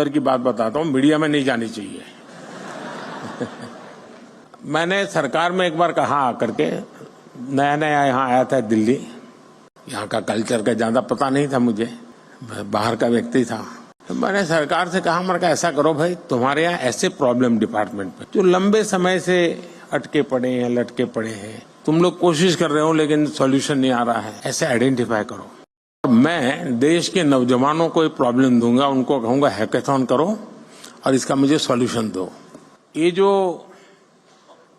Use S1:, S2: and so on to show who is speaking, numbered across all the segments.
S1: अंदर की बात बताता हूँ, मीडिया में नहीं जानी चाहिए। मैंने सरकार में एक बार कहा आकर के, नया नया यहाँ आया था दिल्ली, यहाँ का कल्चर का ज्यादा पता नहीं था मुझे, बाहर का व्यक्ति था। मैंने सरकार से कहा, मैंने कहा ऐसा करो भाई, तुम्हारे यहाँ ऐसे प्रॉब्लम डिपार्टमेंट में जो लंबे समय से अटके पड़े हैं, लटके पड़े हैं, तुम लोग कोशिश कर रहे हो लेकिन सॉल्यूशन नहीं आ रहा है, ऐसे आइडेंटिफाई करो। मैं देश के नौजवानों को एक प्रॉब्लम दूंगा, उनको कहूंगा हैकेथॉन करो और इसका मुझे सॉल्यूशन दो। ये जो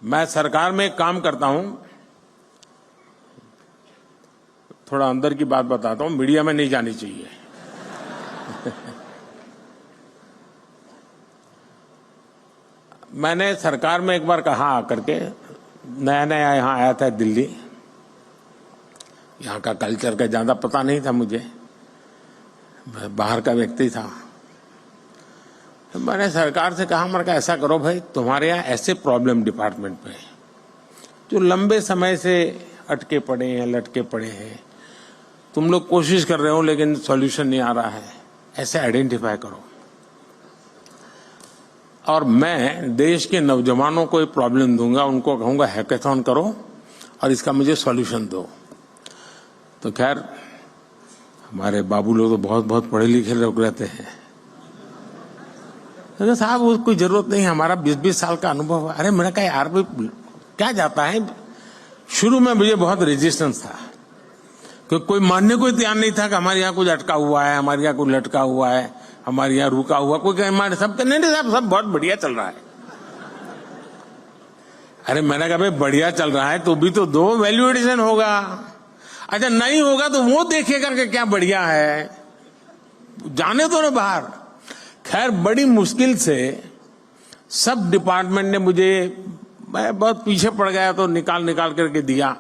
S1: मैं सरकार में एक काम करता हूं, थोड़ा अंदर की बात बताता हूं, मीडिया में नहीं जानी चाहिए। मैंने सरकार में एक बार कहा आकर के, नया नया यहाँ आया था दिल्ली, यहाँ का कल्चर का ज्यादा पता नहीं था मुझे, बाहर का व्यक्ति था। मैंने सरकार से कहा, मैंने कहा ऐसा करो भाई, तुम्हारे यहाँ ऐसे प्रॉब्लम डिपार्टमेंट में जो लंबे समय से अटके पड़े हैं, लटके पड़े हैं, तुम लोग कोशिश कर रहे हो लेकिन सॉल्यूशन नहीं आ रहा है, ऐसे आइडेंटिफाई करो। और मैं देश के नौजवानों को एक प्रॉब्लम दूंगा, उनको कहूंगा हैकेथॉन करो और इसका मुझे सॉल्यूशन दो। तो खैर, हमारे बाबू लोग तो बहुत बहुत पढ़े लिखे लोग रहते हैं। तो साहब उसको कोई जरूरत नहीं, हमारा 20-20 साल का अनुभव है। अरे मैंने कहा यार भाई क्या जाता है। शुरू में मुझे बहुत रेजिस्टेंस था, क्योंकि कोई मानने को तैयार नहीं था कि हमारे यहाँ कुछ अटका हुआ है, हमारे यहाँ कुछ लटका हुआ है, हमारे यहाँ रुका हुआ, कोई कहे हमारे सब नहीं साहब, सब बहुत बढ़िया चल रहा है। अरे मैंने कहा भाई बढ़िया चल रहा है तो भी तो दो, वैल्यू एडिशन होगा। अच्छा नहीं होगा तो वो देखेगा कि क्या बढ़िया है, जाने दो ना बाहर। खैर बड़ी मुश्किल से सब डिपार्टमेंट ने मुझे, मैं बहुत पीछे पड़ गया तो निकाल करके दिया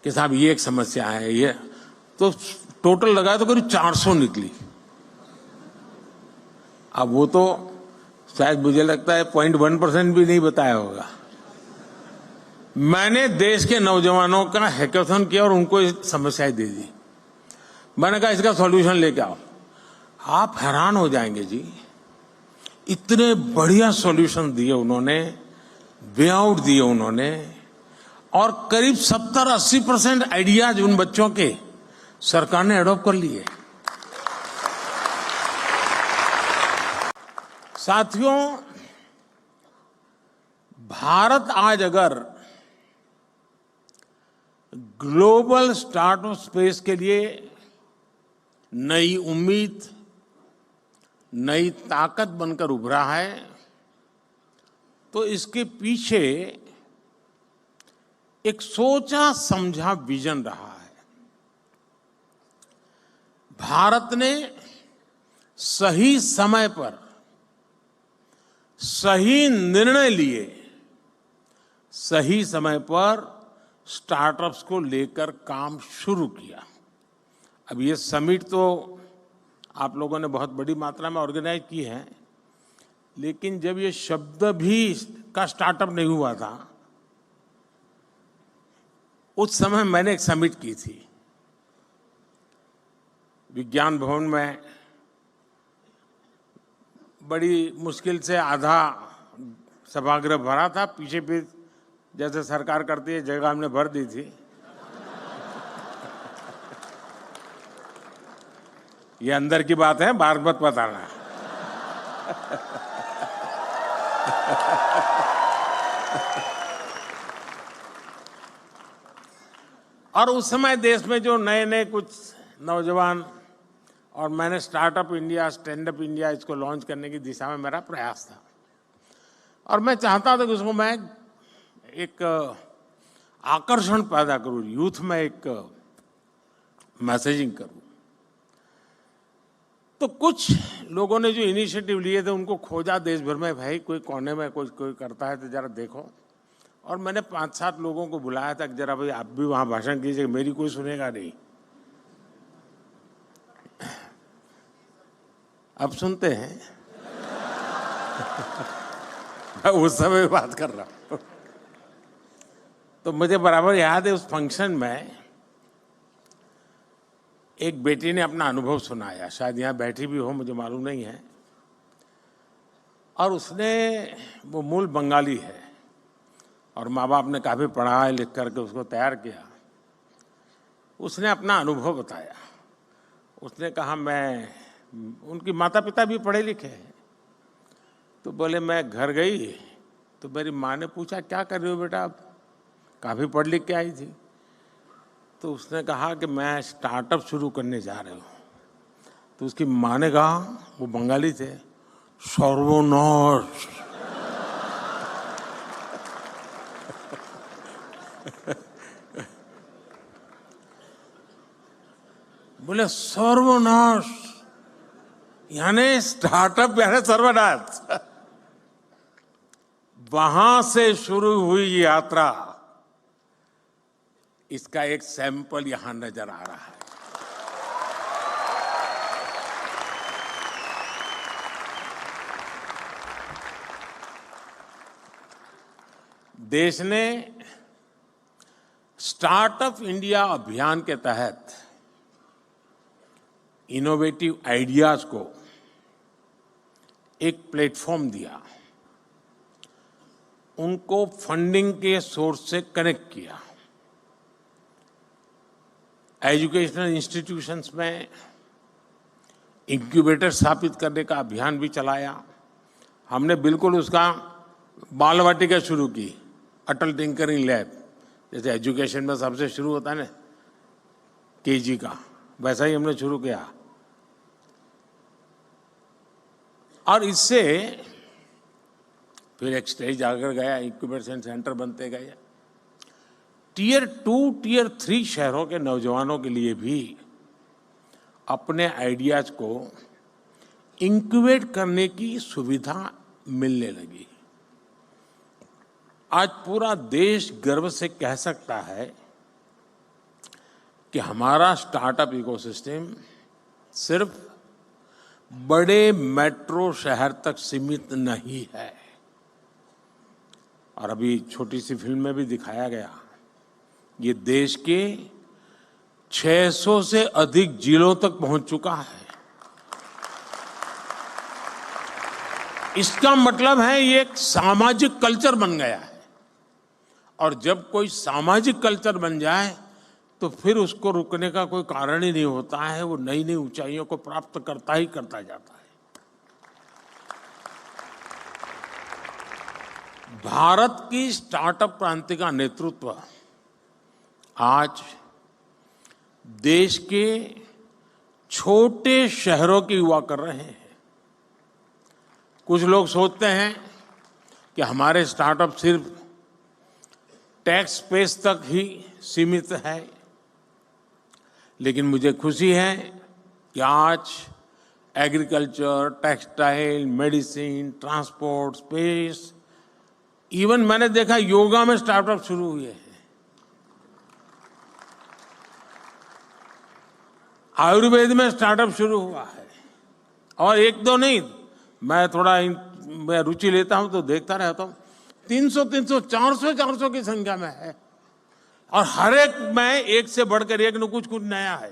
S1: कि साहब ये एक समस्या है, ये तो टोटल लगाया तो करीब 400 निकली। अब वो तो शायद मुझे लगता है 0.1% भी नहीं बताया होगा। मैंने देश के नौजवानों का हैकेथॉन किया और उनको समस्याएं दे दी। मैंने कहा इसका सॉल्यूशन लेके आओ। आप हैरान हो जाएंगे जी, इतने बढ़िया सॉल्यूशन दिए उन्होंने, वे आउट दिए उन्होंने, और करीब 70-80% आइडियाज उन बच्चों के सरकार ने अडॉप्ट कर लिए। साथियों, भारत आज अगर ग्लोबल स्टार्टअप स्पेस के लिए नई उम्मीद, नई ताकत बनकर उभरा है, तो इसके पीछे एक सोचा समझा विजन रहा है। भारत ने सही समय पर सही निर्णय लिए, सही समय पर स्टार्टअप्स को लेकर काम शुरू किया। अब ये समिट तो आप लोगों ने बहुत बड़ी मात्रा में ऑर्गेनाइज की है, लेकिन जब ये शब्द भी का स्टार्टअप नहीं हुआ था, उस समय मैंने एक समिट की थी विज्ञान भवन में। बड़ी मुश्किल से आधा सभागृह भरा था, पीछे भी जैसे सरकार करती है जगह हमने भर दी थी। ये अंदर की बात है, बाहर मत बताना। और उस समय देश में जो नए नए कुछ नौजवान, और मैंने startup India, stand up India इसको लॉन्च करने की दिशा में मेरा प्रयास था। और मैं चाहता था कि उसको मैं एक आकर्षण पैदा करूं, यूथ में एक मैसेजिंग करूं। तो कुछ लोगों ने जो इनिशिएटिव लिए थे उनको खोजा देश भर में, भाई कोई कोने में कोई करता है तो जरा देखो। और मैंने 5-7 लोगों को बुलाया था कि जरा भाई आप भी वहां भाषण कीजिए, मेरी कोई सुनेगा नहीं। अब सुनते हैं। मैं उस समय बात कर रहा हूं। तो मुझे बराबर याद है उस फंक्शन में एक बेटी ने अपना अनुभव सुनाया, शायद यहाँ बैठी भी हो, मुझे मालूम नहीं है। और उसने, वो मूल बंगाली है और माँ बाप ने काफ़ी पढ़ा लिख करके उसको तैयार किया। उसने अपना अनुभव बताया। उसने कहा, उनकी माता पिता भी पढ़े लिखे हैं। तो बोले, मैं घर गई तो मेरी माँ ने पूछा, क्या कर रही हो बेटा, आप काफ़ी पढ़ लिख के आई थी। तो उसने कहा कि मैं स्टार्टअप शुरू करने जा रही हूँ। तो उसकी माँ ने कहा, वो बंगाली थे, सर्वनाश। बोले सर्वनाश यानी स्टार्टअप यानी सर्वनाश। वहां से शुरू हुई यात्रा, इसका एक सैंपल यहां नजर आ रहा है। देश ने स्टार्टअप इंडिया अभियान के तहत इनोवेटिव आइडियाज को एक प्लेटफॉर्म दिया, उनको फंडिंग के सोर्स से कनेक्ट किया, एजुकेशनल इंस्टीट्यूशंस में इंक्यूबेटर स्थापित करने का अभियान भी चलाया। हमने बिल्कुल उसका बाल वाटिका शुरू की, अटल टिंकरिंग लैब, जैसे एजुकेशन में सबसे शुरू होता है ना केजी का, वैसा ही हमने शुरू किया। और इससे फिर एक स्टेज आकर गया, इंक्यूबेशन सेंटर बनते गए। टियर 2, टियर 3 शहरों के नौजवानों के लिए भी अपने आइडियाज को इंक्यूबेट करने की सुविधा मिलने लगी। आज पूरा देश गर्व से कह सकता है कि हमारा स्टार्टअप इकोसिस्टम सिर्फ बड़े मेट्रो शहर तक सीमित नहीं है। और अभी छोटी सी फिल्म में भी दिखाया गया, ये देश के 600 से अधिक जिलों तक पहुंच चुका है। इसका मतलब है ये एक सामाजिक कल्चर बन गया है। और जब कोई सामाजिक कल्चर बन जाए तो फिर उसको रुकने का कोई कारण ही नहीं होता है, वो नई नई ऊंचाइयों को प्राप्त करता ही करता जाता है। भारत की स्टार्टअप क्रांति का नेतृत्व आज देश के छोटे शहरों के युवा कर रहे हैं। कुछ लोग सोचते हैं कि हमारे स्टार्टअप सिर्फ टैक्स स्पेस तक ही सीमित है, लेकिन मुझे खुशी है कि आज agriculture, textile, medicine, transport, space, even मैंने देखा योगा में स्टार्टअप शुरू हुए हैं। आयुर्वेद में स्टार्टअप शुरू हुआ है। और एक दो नहीं, मैं थोड़ा मैं रुचि लेता हूं तो देखता रहता हूं, 300, 400 की संख्या में है। और हर एक में एक से बढ़कर एक न कुछ नया है।